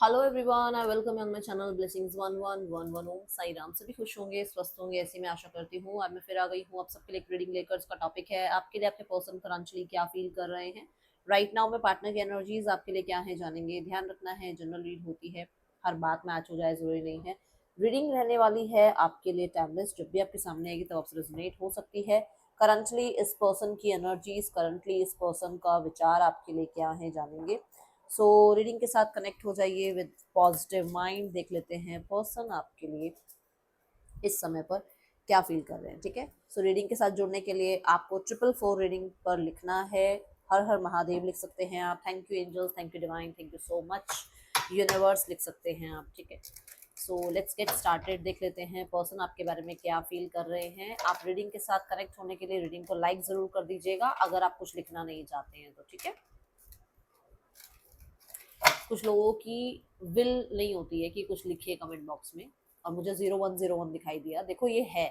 Hello everyone, I welcome on my channel blessings 1111 ओम साई राम। सभी खुश होंगे, स्वस्थ होंगे, ऐसी मैं आशा करती हूँ। आज मैं फिर आ गई हूँ आप सबके लिए एक रीडिंग लेकर। इसका टॉपिक है आपके लिए आपके पर्सन करंटली क्या फील कर रहे हैं राइट नाउ में। पार्टनर की एनर्जीज आपके लिए क्या है जानेंगे। ध्यान रखना है, जनरल रीड होती है, हर बात मैच हो जाए जरूरी नहीं है। रीडिंग रहने वाली है आपके लिए टाइमलेस, जब भी आपके सामने आएगी तो आपसे रेजोनेट हो सकती है। करंटली इस पर्सन की एनर्जीज, करंटली इस पर्सन का विचार आपके लिए क्या है जानेंगे। सो रीडिंग के साथ कनेक्ट हो जाइए विद पॉजिटिव माइंड। देख लेते हैं पर्सन आपके लिए इस समय पर क्या फील कर रहे हैं। ठीक है, सो रीडिंग के साथ जुड़ने के लिए आपको 444 रीडिंग पर लिखना है। हर हर महादेव लिख सकते हैं आप। Thank you angels, thank you divine, thank you so much universe लिख सकते हैं आप। ठीक है, सो लेट्स गेट स्टार्टेड। देख लेते हैं पर्सन आपके बारे में क्या फील कर रहे हैं। आप रीडिंग के साथ कनेक्ट होने के लिए रीडिंग को लाइक जरूर कर दीजिएगा अगर आप कुछ लिखना नहीं चाहते हैं तो। ठीक है, कुछ लोगों की विल नहीं होती है कि कुछ लिखे कमेंट बॉक्स में, और मुझे 0101 दिखाई दिया। देखो ये है,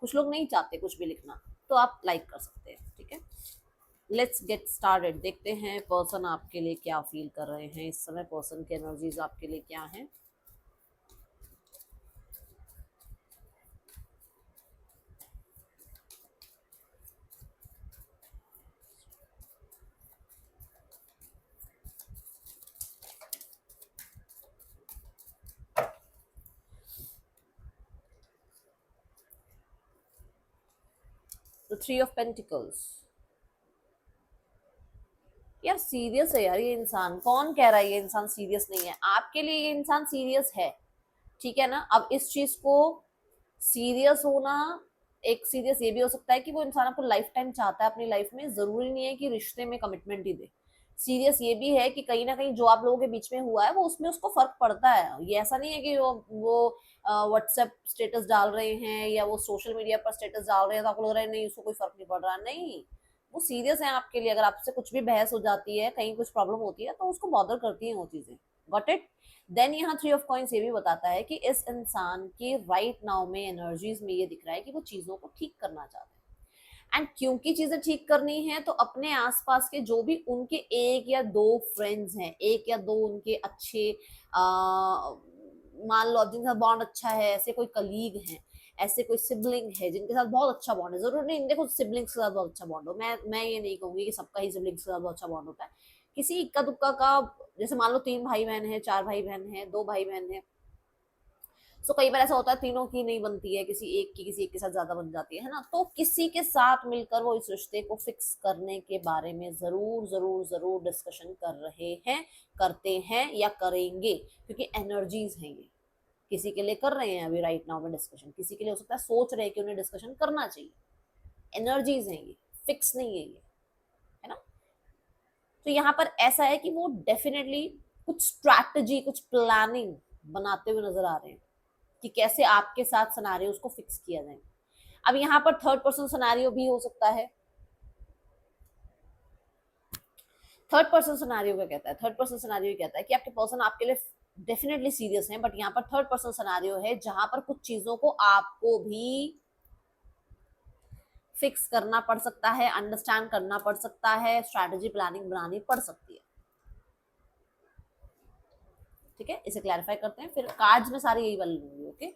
कुछ लोग नहीं चाहते कुछ भी लिखना, तो आप लाइक कर सकते हैं। ठीक है, लेट्स गेट स्टार्टेड। देखते हैं पर्सन आपके लिए क्या फील कर रहे हैं इस समय। पर्सन की एनर्जीज आपके लिए क्या है। तो 3 ऑफ पेंटिकल्स। यार सीरियस है यार ये इंसान। कौन कह रहा है ये इंसान सीरियस नहीं है? आपके लिए ये इंसान सीरियस है, ठीक है ना। अब इस चीज को सीरियस होना, एक सीरियस ये भी हो सकता है कि वो इंसान आपको लाइफ टाइम चाहता है अपनी लाइफ में। जरूरी नहीं है कि रिश्ते में कमिटमेंट ही दे। सीरियस ये भी है कि कहीं ना कहीं जो आप लोगों के बीच में हुआ है वो उसमें उसको फर्क पड़ता है। ये ऐसा नहीं है कि वो व्हाट्सएप स्टेटस डाल रहे हैं या वो सोशल मीडिया पर स्टेटस डाल रहे हैं तो आपको लग रहा है नहीं उसको कोई फर्क नहीं पड़ रहा। नहीं, वो सीरियस है आपके लिए। अगर आपसे कुछ भी बहस हो जाती है, कहीं कुछ प्रॉब्लम होती है, तो उसको बॉदर करती है वो चीजें। Got it. देन यहाँ 3 ऑफ कॉइंस ये भी बताता है कि इस इंसान की राइट नाउ में एनर्जीज में ये दिख रहा है कि वो चीजों को ठीक करना चाहते हैं। एंड क्योंकि चीजें ठीक करनी है तो अपने आसपास के जो भी उनके एक या दो फ्रेंड्स हैं, एक या दो उनके अच्छे मान लो जिनके साथ बॉन्ड अच्छा है, ऐसे कोई कलीग हैं, ऐसे कोई सिबलिंग है जिनके साथ बहुत अच्छा बॉन्ड है। जरूर नहीं देखो सिबलिंग्स के साथ बहुत अच्छा बॉन्ड हो, मैं ये नहीं कहूंगी कि सबका ही सिबलिंग्स के साथ बहुत अच्छा बॉन्ड होता है। किसी इक्का दुक्का का, जैसे मान लो 3 भाई बहन है, 4 भाई बहन है, 2 भाई बहन है। सो कई बार ऐसा होता है तीनों की नहीं बनती है, किसी एक की किसी एक के साथ ज्यादा बन जाती है ना। तो किसी के साथ मिलकर वो इस रिश्ते को फिक्स करने के बारे में जरूर जरूर जरूर डिस्कशन कर रहे हैं, करते हैं या करेंगे, क्योंकि एनर्जीज हैं ये। किसी के लिए कर रहे हैं अभी राइट नाउ में डिस्कशन, किसी के लिए हो सकता है सोच रहे हैं कि उन्हें डिस्कशन करना चाहिए। एनर्जीज हैं ये, फिक्स नहीं है ये, है ना। तो यहाँ पर ऐसा है कि वो डेफिनेटली कुछ स्ट्रैटेजी, कुछ प्लानिंग बनाते हुए नजर आ रहे हैं कि कैसे आपके साथ सिनेरियो उसको फिक्स किया जाए। अब यहाँ पर थर्ड पर्सन सिनेरियो भी हो सकता है। थर्ड पर्सन सिनेरियो क्या कहता है? थर्ड पर्सन सिनेरियो कहता है कि आपके पर्सन आपके लिए डेफिनेटली सीरियस है, बट यहाँ पर थर्ड पर्सन सिनेरियो है जहां पर कुछ चीजों को आपको भी फिक्स करना पड़ सकता है, अंडरस्टैंड करना पड़ सकता है, स्ट्रैटेजी प्लानिंग बनानी पड़ सकती है। ठीक है, इसे क्लैरिफाई करते हैं, फिर कार्ड्स में सारी यही वाली लूंगी। Okay,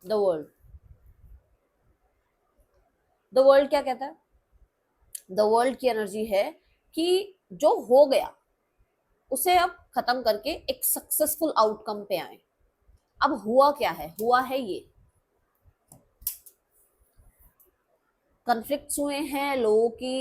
the world. The world क्या कहता है? द वर्ल्ड की एनर्जी है कि जो हो गया उसे अब खत्म करके एक सक्सेसफुल आउटकम पे आए। अब हुआ क्या है? हुआ है ये कन्फ्लिक्ट्स हुए हैं, लोगों की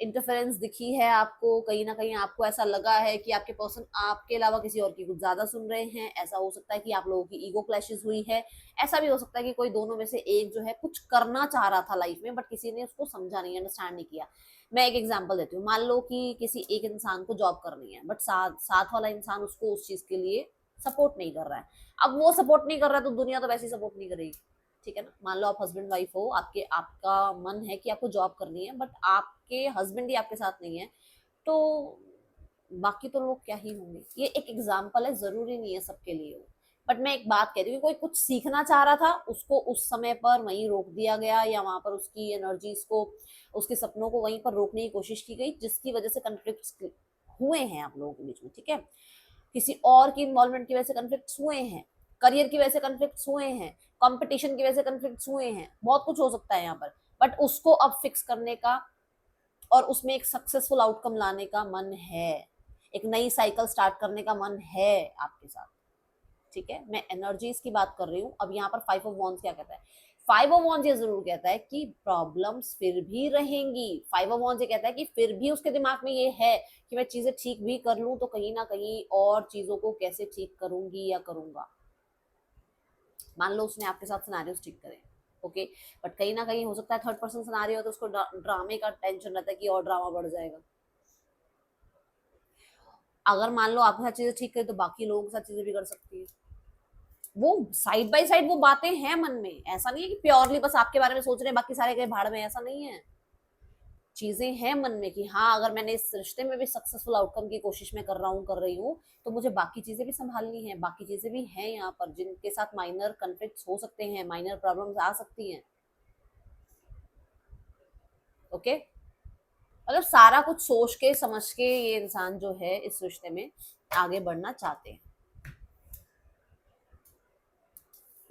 इंटरफेरेंस दिखी है आपको। कहीं ना कहीं आपको ऐसा लगा है कि आपके पर्सन आपके अलावा किसी और की कुछ ज्यादा सुन रहे हैं। ऐसा हो सकता है कि आप लोगों की ईगो क्लैशेस हुई है। ऐसा भी हो सकता है कि कोई दोनों में से एक जो है कुछ करना चाह रहा था लाइफ में, बट किसी ने उसको समझा नहीं, अंडरस्टैंड नहीं किया। मैं एक एग्जांपल देती हूँ। मान लो कि किसी एक इंसान को जॉब करनी है, बट साथ साथ वाला इंसान उसको उस चीज के लिए सपोर्ट नहीं कर रहा है। अब वो सपोर्ट नहीं कर रहा है तो दुनिया तो वैसे ही सपोर्ट नहीं करेगी। ठीक है ना। मान लो आप हस्बैंड वाइफ हो, आपके आपका मन है कि आपको जॉब करनी है, बट आपके हस्बैंड ही आपके साथ नहीं है, तो बाकी तो लोग क्या ही होंगे। ये एक एग्जाम्पल है, जरूरी नहीं है सबके लिए हो। बट मैं एक बात कह रही हूँ, कोई कुछ सीखना चाह रहा था, उसको उस समय पर वहीं रोक दिया गया, या वहां पर उसकी एनर्जीज को, उसके सपनों को वहीं पर रोकने की कोशिश की गई, जिसकी वजह से कन्फ्लिक्ट हुए हैं आप लोगों के बीच में, ठीक है। किसी और की इन्वॉल्वमेंट की वजह से कन्फ्लिक्ट हुए हैं, करियर की वजह से कन्फ्लिक्ट हुए हैं, कंपटीशन की वजह से कन्फ्लिक्ट हुए हैं, बहुत कुछ हो सकता है यहाँ पर। बट उसको अब फिक्स करने का और उसमें एक सक्सेसफुल आउटकम लाने का मन है, एक नई साइकिल स्टार्ट करने का मन है आपके साथ, ठीक है। मैं एनर्जीज की बात कर रही हूँ। अब यहाँ पर 5 ऑफ वॉन्ड्स क्या कहता है? 5 ऑफ वॉन्ड्स ये जरूर कहता है कि प्रॉब्लम्स फिर भी रहेंगी। 5 ऑफ वॉन्ड्स ये कहता है कि फिर भी उसके दिमाग में ये है कि मैं चीजें ठीक भी कर लूं तो कहीं ना कहीं और चीजों को कैसे ठीक करूंगी या करूंगा। मान लो उसने आपके साथ सिनेरियोस ठीक करे, ओके, बट कहीं ना कहीं हो सकता है थर्ड पर्सन सिनेरियो, तो उसको ड्रामे का टेंशन रहता है कि और ड्रामा बढ़ जाएगा। अगर मान लो आपके साथ चीजें ठीक करे तो बाकी लोगों के साथ चीजें भी कर सकती है। वो साइड बाय साइड वो बातें हैं मन में, ऐसा नहीं है कि प्योरली बस आपके बारे में सोच रहे हैं बाकी सारे गए भाड़ में, ऐसा नहीं है। चीजें हैं मन में कि हाँ, अगर मैंने इस रिश्ते में भी सक्सेसफुल आउटकम की कोशिश में कर रहा हूँ, कर रही हूँ, तो मुझे बाकी चीजें भी संभालनी है, बाकी चीजें भी हैं यहाँ पर जिनके साथ माइनर कन्फ्लिक्ट हो सकते हैं, माइनर प्रॉब्लम्स आ सकती हैं, ओके। मतलब सारा कुछ सोच के समझ के ये इंसान जो है इस रिश्ते में आगे बढ़ना चाहते हैं।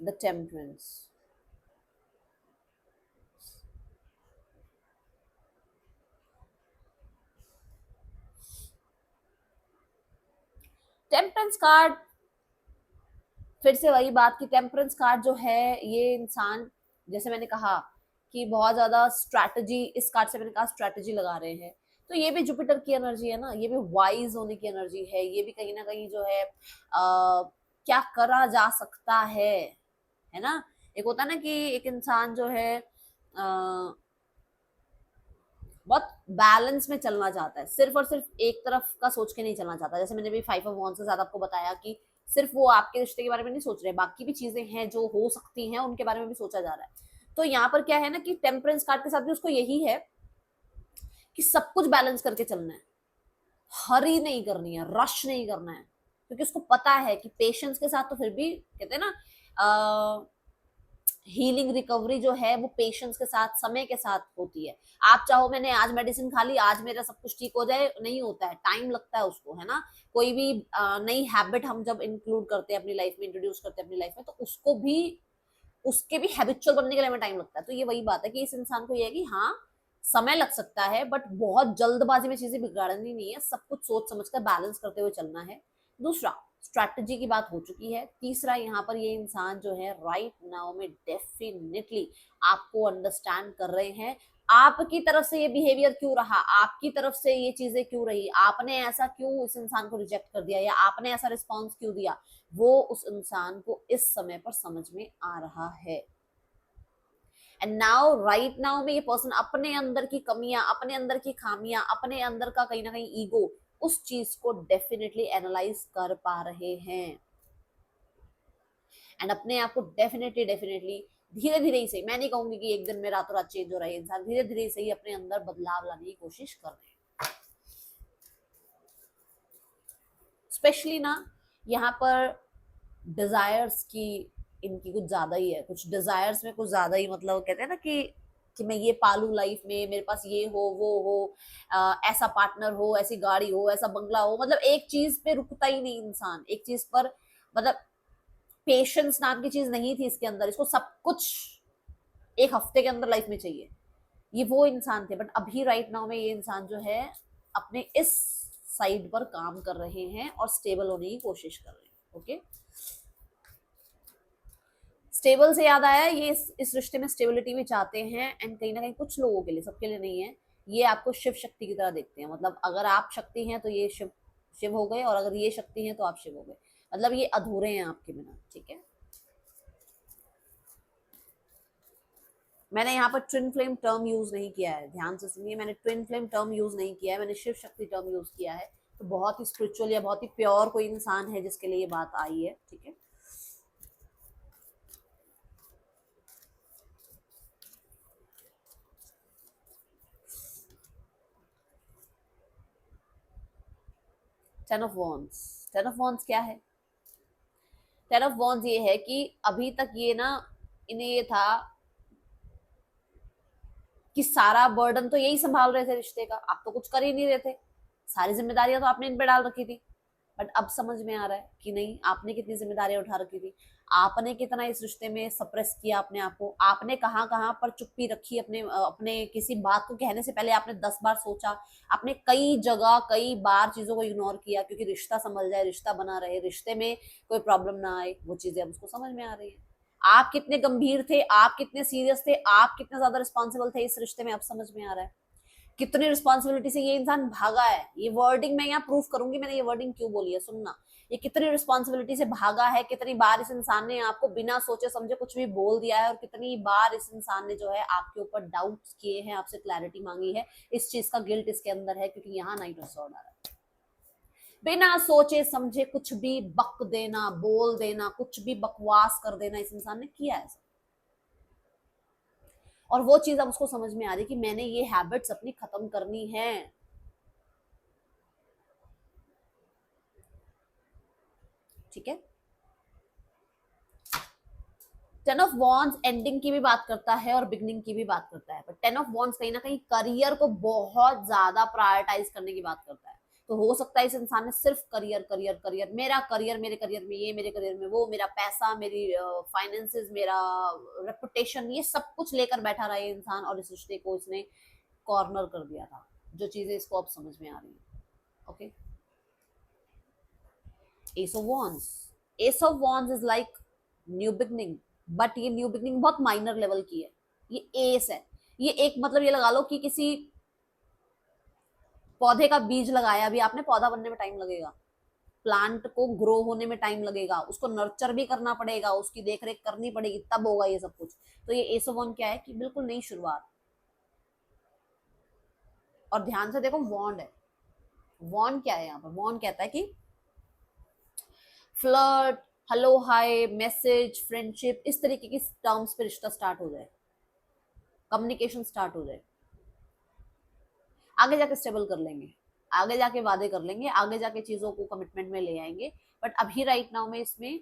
द टेम्परेंस, टेम्परेंस कार्ड, फिर से वही बात की टेम्परेंस कार्ड जो है, ये इंसान, जैसे मैंने कहा कि बहुत ज्यादा स्ट्रैटेजी, इस कार्ड से मैंने कहा स्ट्रैटेजी लगा रहे हैं, तो ये भी जुपिटर की एनर्जी है ना, ये भी वाइज होने की एनर्जी है, ये भी कहीं ना कहीं जो है क्या करा जा सकता है ना। एक होता है ना कि एक इंसान जो है बहुत बैलेंस में चलना चाहता है, सिर्फ और सिर्फ एक तरफ का सोच के नहीं चलना चाहता। जैसे मैंने भी 5 ऑफ वॉन्ड्स के साथ आपको बताया कि सिर्फ वो आपके रिश्ते के बारे में नहीं सोच रहे, बाकी भी चीजें हैं जो हो सकती हैं, उनके बारे में भी सोचा जा रहा है। तो यहाँ पर क्या है ना कि टेम्परेंस कार्ड के साथ भी उसको यही है कि सब कुछ बैलेंस करके चलना है, हरी नहीं करनी है, रश नहीं करना है, क्योंकि उसको पता है कि पेशेंस के साथ तो फिर भी कहते हैं ना, हीलिंग रिकवरी जो है वो पेशेंस के साथ, समय के साथ होती है। आप चाहो मैंने आज मेडिसिन खा ली, आज मेरा सब कुछ ठीक हो जाए, नहीं होता है, टाइम लगता है उसको, है ना। कोई भी नई हैबिट हम जब इंक्लूड करते हैं अपनी लाइफ में, इंट्रोड्यूस करते हैं अपनी लाइफ में, तो उसको भी, उसके भी हैबिचुअल बनने के लिए हमें टाइम लगता है। तो ये वही बात है कि इस इंसान को ये है कि हाँ, समय लग सकता है, बट बहुत जल्दबाजी में चीजें बिगाड़नी नहीं है, सब कुछ सोच समझ कर बैलेंस करते हुए चलना है। दूसरा, स्ट्रैटेजी की बात हो चुकी है। तीसरा, यहाँ पर ये इंसान जो है राइट नाउ में डेफिनेटली आपको अंडरस्टैंड कर रहे हैं। आपकी तरफ से ये बिहेवियर क्यों रहा, आपकी तरफ से ये चीजें क्यों रही, आपने ऐसा क्यों इस इंसान को रिजेक्ट कर दिया, या आपने ऐसा रिस्पॉन्स क्यों दिया, वो उस इंसान को इस समय पर समझ में आ रहा है। एंड नाउ, राइट नाउ में ये पर्सन अपने अंदर की कमियां, अपने अंदर की खामियां, अपने अंदर का कहीं ना कहीं ईगो, उस चीज को डेफिनेटली एनालाइज कर पा रहे हैं, एंड अपने आप को डेफिनेटली डेफिनेटली धीरे धीरे ही सही, मैं नहीं कहूंगी कि एक दिन में रातों रात चेंज हो रहा है इंसान, धीरे धीरे सही अपने अंदर बदलाव लाने की कोशिश कर रहे हैं। स्पेशली ना यहाँ पर डिजायर्स की, इनकी कुछ ज्यादा ही है, कुछ डिजायर्स में कुछ ज्यादा ही, मतलब कहते हैं ना कि मैं ये पालू लाइफ में, मेरे पास ये हो, वो हो, ऐसा पार्टनर हो, ऐसी गाड़ी हो, ऐसा बंगला हो, मतलब एक चीज पे रुकता ही नहीं इंसान, एक चीज पर, मतलब पेशेंस नाम की चीज नहीं थी इसके अंदर, इसको सब कुछ एक हफ्ते के अंदर लाइफ में चाहिए। ये वो इंसान थे, बट अभी राइट नाउ में ये इंसान जो है अपने इस साइड पर काम कर रहे हैं और स्टेबल होने की कोशिश कर रहे हैं, ओके। स्टेबल से याद आया, ये इस रिश्ते में स्टेबिलिटी भी चाहते हैं, एंड कहीं ना कहीं कुछ लोगों के लिए, सबके लिए नहीं है, ये आपको शिव शक्ति की तरह देखते हैं। मतलब अगर आप शक्ति हैं तो ये शिव शिव हो गए, और अगर ये शक्ति हैं तो आप शिव हो गए, मतलब ये अधूरे हैं आपके बिना, ठीक है। मैंने यहाँ पर ट्विन फ्लेम टर्म यूज नहीं किया है, ध्यान से सुनिए, मैंने ट्विन फ्लेम टर्म यूज नहीं किया है, मैंने शिव शक्ति टर्म यूज किया है। तो बहुत ही स्पिरिचुअल या बहुत ही प्योर कोई इंसान है जिसके लिए ये बात आई है, ठीक है। Ten of wands. Ten of wands क्या है? टेन ऑफ वॉन्ड्स ये है कि अभी तक ये ना, इन्हें ये था कि सारा बर्डन तो यही संभाल रहे थे रिश्ते का, आप तो कुछ कर ही नहीं रहे थे, सारी जिम्मेदारियां तो आपने इन पे डाल रखी थी। बट अब समझ में आ रहा है कि नहीं, आपने कितनी जिम्मेदारियां उठा रखी थी, आपने कितना इस रिश्ते में सप्रेस किया अपने आप को, आपने कहाँ कहाँ पर चुप्पी रखी, अपने अपने किसी बात को कहने से पहले आपने 10 बार सोचा, आपने कई जगह कई बार चीजों को इग्नोर किया, क्योंकि रिश्ता संभल जाए, रिश्ता बना रहे, रिश्ते में कोई प्रॉब्लम ना आए। वो चीजें अब उसको समझ में आ रही है। आप कितने गंभीर थे, आप कितने सीरियस थे, आप कितने ज्यादा रिस्पॉन्सिबल थे इस रिश्ते में, अब समझ में आ रहा है कितनी रिस्पॉन्सिबिलिटी से ये इंसान भागा है। ये वर्डिंग मैं यहाँ प्रूफ करूंगी, मैंने ये वर्डिंग क्यों बोली है, सुनना। ये कितनी रिस्पॉन्सिबिलिटी से भागा है, कितनी बार इस इंसान ने आपको बिना सोचे समझे कुछ भी बोल दिया है, और कितनी बार इस इंसान ने जो है आपके ऊपर डाउट्स किए हैं, आपसे क्लैरिटी मांगी है। इस चीज का गिल्ट इसके अंदर है, क्योंकि यहाँ नाइट ऑफ सॉर्ड आ रहा है। बिना सोचे समझे कुछ भी बक देना, बोल देना, कुछ भी बकवास कर देना, इस इंसान ने किया है। और वो चीज अब उसको समझ में आ रही कि मैंने ये हैबिट्स अपनी खत्म करनी है। ठीक है। टेन ऑफ वॉन्ड्स एंडिंग की भी बात करता है और बिगनिंग की भी बात करता है, बट टेन ऑफ वॉन्ड्स कहीं ना कहीं करियर को बहुत ज्यादा प्रायोरिटाइज करने की बात करता है। तो हो सकता है इस इंसान ने सिर्फ करियर करियर करियर, मेरा करियर, मेरे करियर में ये, मेरे करियर में वो, मेरा पैसा, मेरी फाइनेंसेस, मेरा रेपुटेशन, ये सब कुछ लेकर बैठा रहा है इंसान, और इस रिश्ते को इसने कॉर्नर कर दिया था। जो चीजें इसको अब समझ में आ रही है। Okay. S of wands. S of wands is like new beginning, but ये न्यू बिगनिंग बहुत माइनर लेवल की है। ये एस है, ये एक मतलब ये लगा लो कि किसी पौधे का बीज लगाया, अभी आपने, पौधा बनने में टाइम लगेगा, प्लांट को ग्रो होने में टाइम लगेगा, उसको नर्चर भी करना पड़ेगा, उसकी देखरेख करनी पड़ेगी, तब होगा ये सब कुछ। तो ये एस ऑफ वॉन्ड क्या है कि बिल्कुल नई शुरुआत। और ध्यान से देखो, वॉन्ड है। वॉन्ड क्या है यहाँ पर? वॉन्ड कहता है कि फ्लर्ट, हेलो, हाय, मैसेज, फ्रेंडशिप, इस तरीके की टर्म्स पे रिश्ता स्टार्ट हो जाए, कम्युनिकेशन स्टार्ट हो जाए। आगे जाके स्टेबल कर लेंगे, आगे जाके वादे कर लेंगे, आगे जाके चीजों को कमिटमेंट में ले आएंगे, बट अभी राइट नाउ में इसमें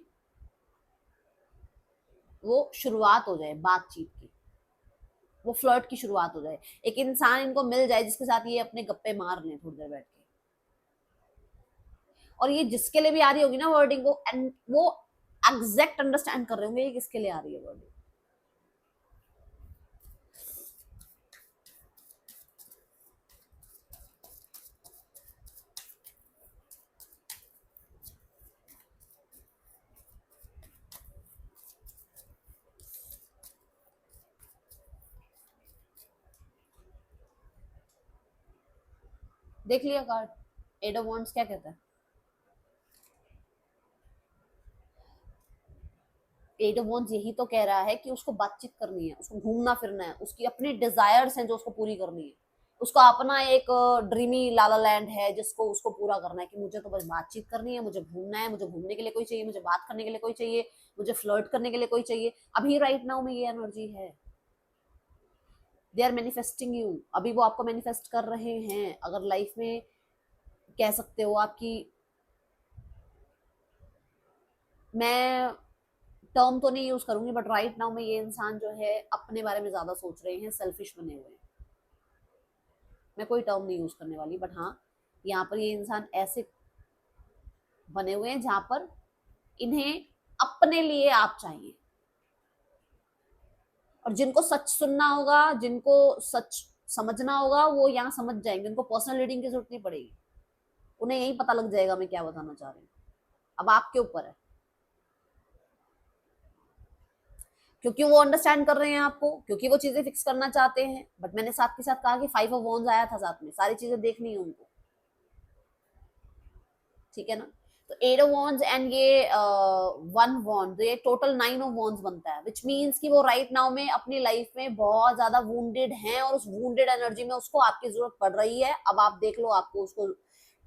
वो शुरुआत हो जाए बातचीत की, वो फ्लर्ट की शुरुआत हो जाए, एक इंसान इनको मिल जाए जिसके साथ ये अपने गप्पे मार लें थोड़ी देर बैठ के। और ये जिसके लिए भी आ रही होगी ना वर्डिंग, वो एग्जैक्ट अंडरस्टैंड कर रहे होंगे ये किसके लिए आ रही है वर्डिंग। देख लिया कार्ड, एट ऑफ वांड्स क्या कहता है? एट ऑफ वांड्स यही तो कह रहा है कि उसको बातचीत करनी है, उसको घूमना फिरना है, उसकी अपनी डिजायर्स हैं जो उसको पूरी करनी है, उसका अपना एक ड्रीमी लाला लैंड है जिसको उसको पूरा करना है, कि मुझे तो बस बातचीत करनी है, मुझे घूमना है, मुझे घूमने के लिए कोई चाहिए, मुझे बात करने के लिए कोई चाहिए, मुझे फ्लर्ट करने के लिए कोई चाहिए। अभी राइट नाउ में ये एनर्जी है। दे आर मैनिफेस्टिंग यू, अभी वो आपको मैनिफेस्ट कर रहे हैं। अगर लाइफ में कह सकते हो आपकी, मैं टर्म तो नहीं यूज करूंगी, बट राइट नाउ में ये इंसान जो है अपने बारे में ज्यादा सोच रहे हैं, सेल्फिश बने हुए हैं। मैं कोई टर्म नहीं यूज करने वाली, बट हाँ, यहाँ पर ये इंसान ऐसे बने हुए हैं जहां पर इन्हें अपने लिए आप चाहिए। और जिनको सच सुनना होगा, जिनको सच समझना होगा, वो यहाँ समझ जाएंगे, उनको पर्सनल रीडिंग की जरूरत नहीं पड़ेगी, उन्हें यही पता लग जाएगा मैं क्या बताना चाह रही हूँ। अब आपके ऊपर है, क्योंकि वो अंडरस्टैंड कर रहे हैं आपको, क्योंकि वो चीजें फिक्स करना चाहते हैं। बट मैंने साथ के साथ कहा कि 5 ऑफ वॉन्ड्स आया था साथ में, सारी चीजें देखनी है उनको। ठीक है ना? तो 8 ऑफ वॉन्ड्स एंड ये 1 वॉन्ड, तो ये टोटल 9 ऑफ वॉन्ड्स बनता है, विच मीन्स कि वो राइट नाउ में अपनी लाइफ में बहुत ज्यादा वुंडेड हैं, और उस वुंडेड एनर्जी में उसको आपकी जरूरत पड़ रही है। अब आप देख लो, आपको उसको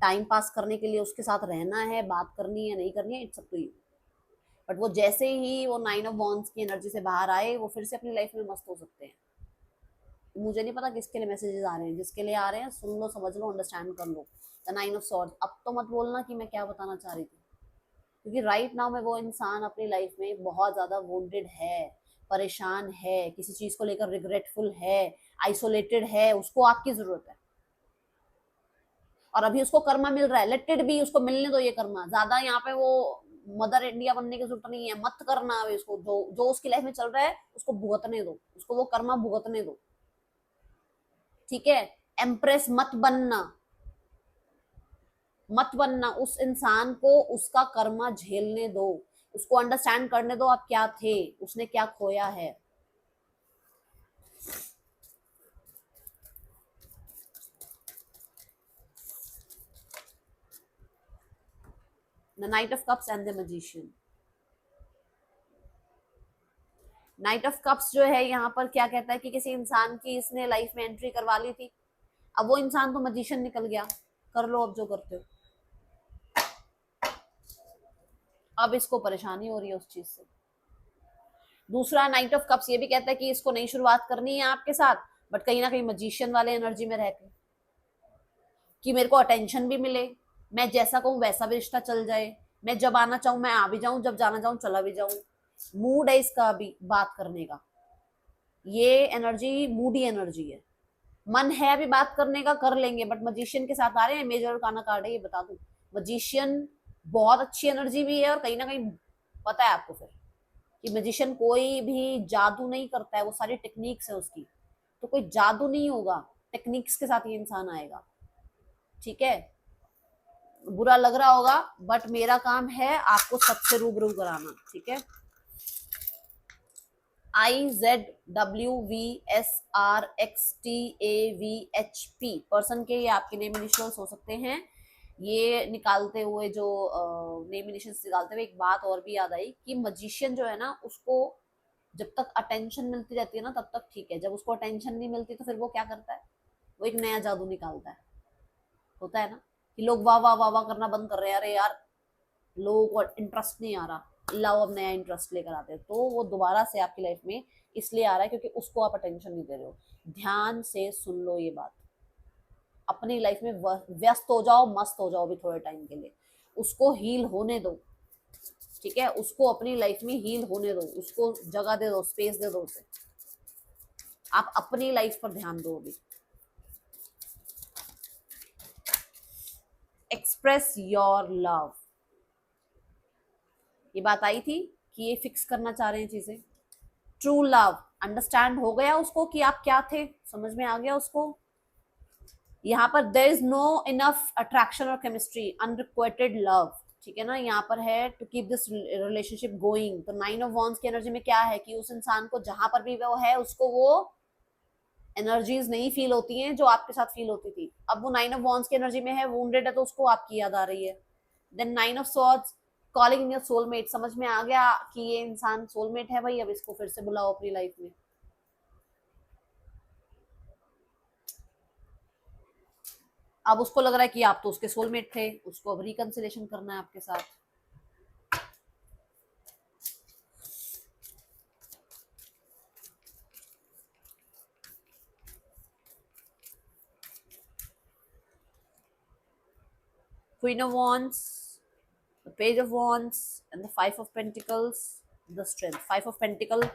टाइम पास करने के लिए उसके साथ रहना है, बात करनी है, नहीं करनी है, it's up to you. But वो जैसे ही वो 9 ऑफ वॉन्ड्स की एनर्जी से बाहर आए, वो फिर से अपनी लाइफ में मस्त हो सकते हैं। मुझे नहीं पता किसके लिए मैसेजेस आ रहे हैं, जिसके लिए आ रहे हैं सुन लो, समझ लो, अंडरस्टैंड कर लो। The 9 of swords. अब तो मत बोलना कि मैं क्या बताना चाह रही थी, क्योंकि राइट नाउ में वो इंसान अपनी लाइफ में बहुत ज्यादा वोंडेड है, परेशान है, किसी चीज को लेकर रिग्रेटफुल है, आइसोलेटेड है, उसको आपकी जरूरत है। और अभी उसको कर्मा मिल रहा है, लेट इट बी, उसको मिलने दो ये कर्मा। ज्यादा यहाँ पे वो मदर इंडिया बनने की जरूरत नहीं है, मत करना अभी उसको। जो जो उसकी लाइफ में चल रहा है उसको भुगतने दो, उसको वो कर्मा भुगतने दो, ठीक है। एम्प्रेस मत बनना, मत बनना। उस इंसान को उसका कर्मा झेलने दो, उसको अंडरस्टैंड करने दो आप क्या थे, उसने क्या खोया है। The night of cups and the magician. Night of cups जो है यहाँ पर क्या कहता है कि किसी इंसान की इसने लाइफ में एंट्री करवा ली थी, अब वो इंसान तो मैजिशियन निकल गया, कर लो अब जो करते हो। अब इसको परेशानी हो रही है उस चीज से। दूसरा नाइट ऑफ कप्स ये भी कहता है कि इसको नई शुरुआत करनी है आपके साथ, बट कहीं ना कहीं मैजिशियन वाले एनर्जी में रहकर कि मेरे को अटेंशन भी मिले, मैं जैसा कहूँ वैसा भी रिश्ता चल जाए, मैं जब आना चाहूँ मैं आ भी जाऊं, जब जाना चाहूँ चला भी जाऊं। मूड है इसका अभी बात करने का, ये एनर्जी मूडी एनर्जी है। मन है अभी बात करने का, कर लेंगे, बट मजिशियन के साथ आ रहे हैं, मेजर काना कार्ड है ये बता दूं। मजिशियन बहुत अच्छी एनर्जी भी है, और कहीं ना कहीं पता है आपको फिर कि मजिशियन कोई भी जादू नहीं करता है, वो सारी टेक्निक्स है उसकी, तो कोई जादू नहीं होगा, टेक्निक्स के साथ ये इंसान आएगा, ठीक है। बुरा लग रहा होगा बट मेरा काम है आपको सबसे रूबरू कराना, ठीक है। IZWVSRXTAVHP पर्सन के ये आपके नेम इनिशियल्स हो सकते हैं। ये निकालते हुए जो नेम इनिशियल्स निकालते हुए एक बात और भी याद आई कि मजिशियन जो है ना, उसको जब तक अटेंशन मिलती रहती है ना तब तक ठीक है, जब उसको अटेंशन नहीं मिलती तो फिर वो क्या करता है, वो एक नया जादू निकालता है। होता है ना कि लोग वाह वाह वाह वाह करना बंद कर रहे हैं, अरे यार लोगों को इंटरेस्ट नहीं आ रहा, लाओ अब नया इंटरेस्ट लेकर आते हैं, तो वो दोबारा से आपकी लाइफ में इसलिए आ रहा है क्योंकि उसको आप अटेंशन नहीं दे रहे हो। ध्यान से सुन लो ये बात, अपनी लाइफ में व्यस्त हो जाओ, मस्त हो जाओ अभी थोड़े टाइम के लिए, उसको हील होने दो, ठीक है। उसको अपनी लाइफ में हील होने दो, उसको जगह दे दो, स्पेस दे दो उसे। आप अपनी लाइफ पर ध्यान दो अभी। एक्सप्रेस योर लव, ये बात आई थी कि ये फिक्स करना चाह रहे हैं चीजें। ट्रू लव अंडरस्टैंड हो गया उसको कि आप क्या थे, समझ में आ गया उसको। यहाँ पर there is no enough attraction और केमिस्ट्री, अनरिक्वेटेड लव, ठीक है ना। यहाँ पर है to keep this relationship going. तो 9 ऑफ वॉन्ड्स की एनर्जी में क्या है कि उस इंसान को जहां पर भी वो है उसको वो एनर्जीज नहीं फील होती हैं जो आपके साथ फील होती थी। अब वो 9 ऑफ वॉन्ड्स की एनर्जी में है, वुंडेड है, तो उसको आपकी याद आ रही है। Then 9 of swords calling in your soulmate, समझ में आ गया कि ये इंसान सोलमेट है भाई, अब इसको फिर से बुलाओ अपनी लाइफ में। अब उसको लग रहा है कि आप तो उसके सोलमेट थे, उसको अब रिकंसिलेशन करना है आपके साथ। Queen of Wands, the Page of Wands and the Five of Pentacles, the Strength। Five of Pentacle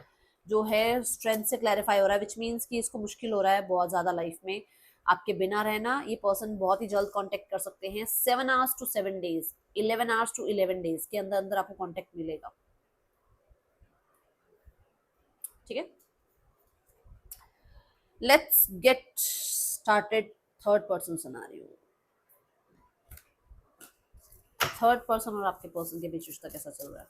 जो है स्ट्रेंथ से क्लैरिफाई हो रहा है, विच मीन्स कि इसको मुश्किल हो रहा है बहुत ज्यादा लाइफ में आपके बिना रहना। ये पर्सन बहुत ही जल्द कांटेक्ट कर सकते हैं, 7 hours to 7 days, 11 hours to 11 days के अंदर अंदर आपको कांटेक्ट मिलेगा, ठीक है। Let's get started third person scenario. Third person और आपके पर्सन के बीच रिश्ता कैसा चल रहा है।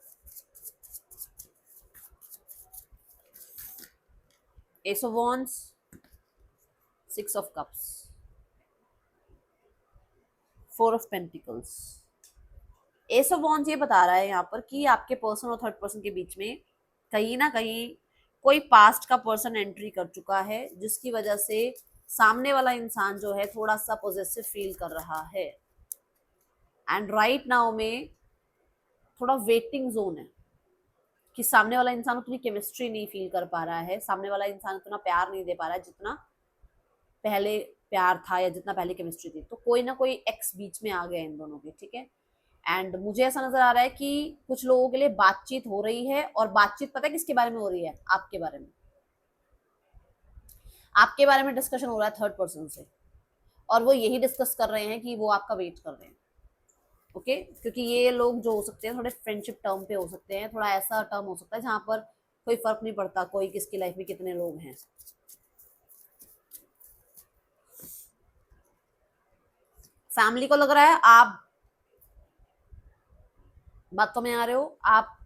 S of wands, 6 of cups, 4 of pentacles। S of wands ये बता रहा है यहाँ पर कि आपके पर्सन और थर्ड पर्सन के बीच में कहीं ना कहीं कोई पास्ट का पर्सन एंट्री कर चुका है, जिसकी वजह से सामने वाला इंसान जो है थोड़ा सा पॉजिटिव फील कर रहा है। एंड राइट नाउ में थोड़ा वेटिंग जोन है कि सामने वाला इंसान उतनी केमिस्ट्री नहीं फील कर पा रहा है, सामने वाला इंसान उतना प्यार नहीं दे पा रहा है जितना पहले प्यार था या जितना पहले केमिस्ट्री थी, तो कोई ना कोई एक्स बीच में आ गया इन दोनों के, ठीक है। एंड मुझे ऐसा नजर आ रहा है कि कुछ लोगों के लिए बातचीत हो रही है, और बातचीत पता है किसके बारे में हो रही है? आपके बारे में। आपके बारे में डिस्कशन हो रहा है थर्ड पर्सन से, और वो यही डिस्कस कर रहे हैं कि वो आपका वेट कर रहे हैं। ओके, क्योंकि ये लोग जो हो सकते हैं थोड़े फ्रेंडशिप टर्म पे हो सकते हैं, थोड़ा ऐसा टर्म हो सकता है जहां पर कोई फर्क नहीं पड़ता कोई किसकी लाइफ में कितने लोग हैं। फैमिली को लग रहा है आप बातों में आ रहे हो, आप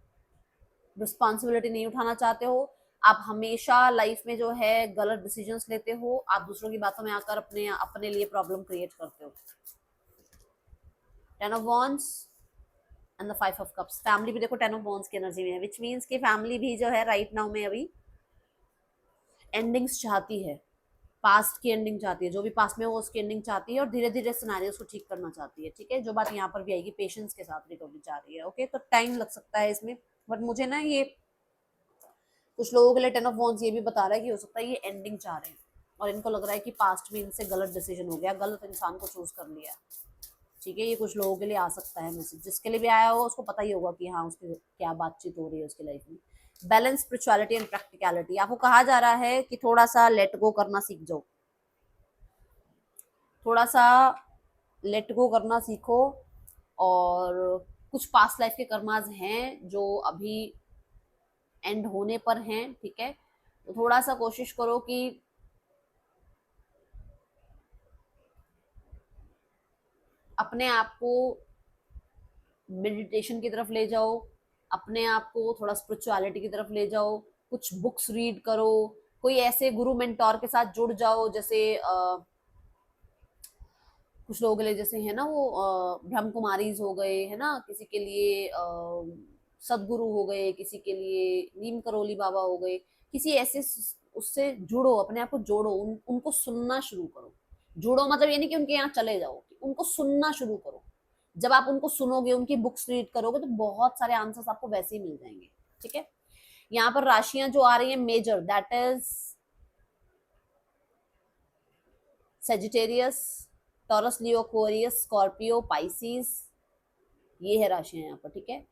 रिस्पॉन्सिबिलिटी नहीं उठाना चाहते हो, आप हमेशा लाइफ में जो है गलत डिसीजंस लेते हो, आप दूसरों की बातों में आकर अपने अपने लिए प्रॉब्लम क्रिएट करते हो। Ten of wands and the five of cups. Family भी देखो टेन ऑफ वॉन्ड्स की एनर्जी में है, विच मीन्स कि फैमिली भी जो है राइट नाउ में अभी एंडिंग्स चाहती है, पास्ट की एंडिंग चाहती है, जो भी पास्ट में हो उसकी एंडिंग चाहती है, और धीरे धीरे सिनेरियोस को ठीक करना चाहती है, ठीक है। जो बात यहाँ पर भी आएगी, पेशेंस के साथ रिकवरी चाह रही है। ओके, तो टाइम लग सकता है इसमें, बट मुझे ना ये कुछ लोगों के लिए टेन ऑफ वॉन्ड्स ये भी बता रहा है कि हो सकता है ये एंडिंग चाह रहे हैं, और इनको लग रहा है कि पास्ट में इनसे गलत डिसीजन हो गया, गलत इंसान को चूज कर लिया, ठीक है। ये कुछ लोगों के लिए आ सकता है मैसेज, जिसके लिए भी आया हो उसको पता ही होगा कि हाँ उसकी क्या बातचीत हो रही है उसकी लाइफ में। Balance, spirituality and practicality. आपको कहा जा रहा है कि थोड़ा सा लेट गो करना सीख जाओ, थोड़ा सा लेट गो करना सीखो, और कुछ पास्ट लाइफ के कर्माज हैं जो अभी एंड होने पर हैं, ठीक है। तो थोड़ा सा कोशिश करो कि अपने आप को मेडिटेशन की तरफ ले जाओ, अपने आप को थोड़ा स्पिरिचुअलिटी की तरफ ले जाओ, कुछ बुक्स रीड करो, कोई ऐसे गुरु मेंटोर के साथ जुड़ जाओ, जैसे कुछ लोगों के लिए जैसे है ना वो ब्रह्म कुमारीज हो गए, है ना, किसी के लिए सदगुरु हो गए, किसी के लिए नीम करोली बाबा हो गए, किसी ऐसे उससे जुड़ो, अपने आप को जोड़ो, उनको सुनना शुरू करो। जुड़ो मतलब ये नहीं कि उनके यहाँ चले जाओ, उनको सुनना शुरू करो। जब आप उनको सुनोगे, उनकी बुक्स रीड करोगे, तो बहुत सारे आंसर्स आपको वैसे ही मिल जाएंगे, ठीक है। यहाँ पर राशियां जो आ रही है major, that is Sagittarius, Taurus, Leo, Aquarius, Scorpio, Pisces, ये है राशियां यहाँ पर, ठीक है।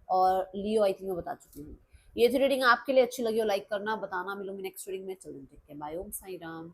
और लियो आई थिंक मैं बता चुकी हूँ। ये थी रीडिंग, आपके लिए अच्छी लगी हो लाइक करना, बताना। मिलूंगी नेक्स्ट रीडिंग में, चलो ठीक है, बाय, ओम साई राम।